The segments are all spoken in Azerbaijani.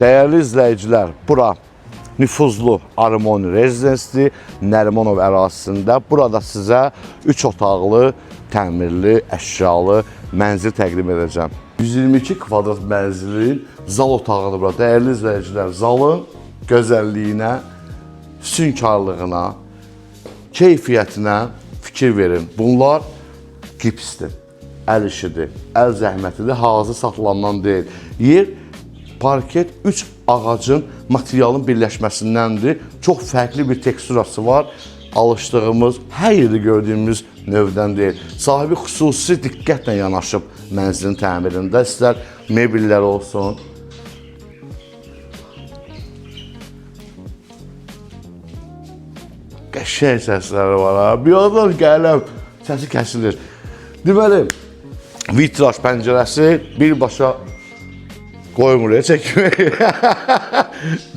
Dəyərli izləyicilər, bura nüfuzlu Armoni Rezidensidir, Nərimanov ərazisində. Burada sizə 3 otaqlı, təmirli, əşyalı mənzil təqdim edəcəm. 122 kvadrat mənzilin zal otağıdır bura. Dəyərli izləyicilər, zalın gözəlliyinə, füsunkarlığına, keyfiyyətinə fikir verin. Bunlar gipsdir, əl işidir, əl zəhmətidir, hazır satılandan deyil. Yer parket 3 ağacın materialın birləşməsindəndir. Çox fərqli bir teksturası var. Alışdığımız, hər yerdə gördüyümüz növdən deyil. Sahibi xüsusi diqqətlə yanaşıb mənzilin təmirində. İstər mebellər olsun. Qəşəng səsləri var ha. Birazdan gələm, səsi kəsilir. Deməli, vitraj pəncərəsi birbaşa qoymur çəkmək.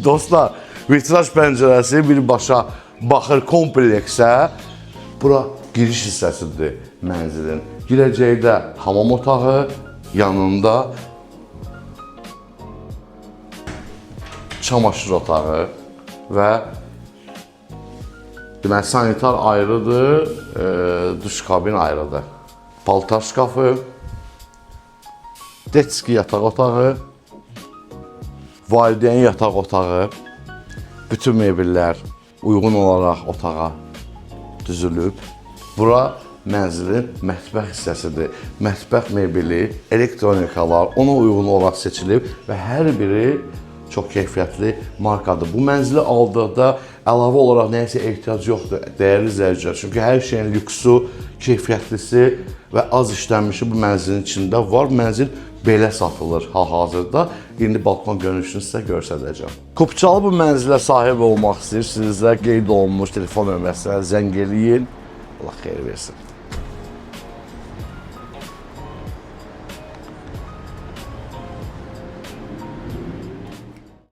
Dostlar, vitraj pəncərəsi birbaşa baxır kompleksə. Bura giriş hissəsidir mənzilin. Girəcəkdə hamam otağı, yanında çamaşır otağı və deməli, sanitar ayrıdır, duş kabin ayrıdır. Paltar şkafı, detski yataq otağı, valideyn yataq otağı, bütün mebellər uyğun olaraq otağa düzülüb. Bura mənzilin mətbəx hissəsidir. Mətbəx mebeli, elektronikalar ona uyğun olaraq seçilib və hər biri çox keyfiyyətli markadır. Bu mənzili aldıqda əlavə olaraq nəyəsə ehtiyac yoxdur, dəyərli izləyicilər. Çünki hər şeyin lüksu, keyfiyyətlisi və az işlənmişi bu mənzilin içində var. Mənzil belə satılır hal-hazırda. İndi balkon görünüşünü sizə göstərəcəm. Kupçalı bu mənzilə sahib olmaq istəyirsinizsə, qeyd olunmuş telefon nömrəsinə zəng eləyin. Allah xeyir versin.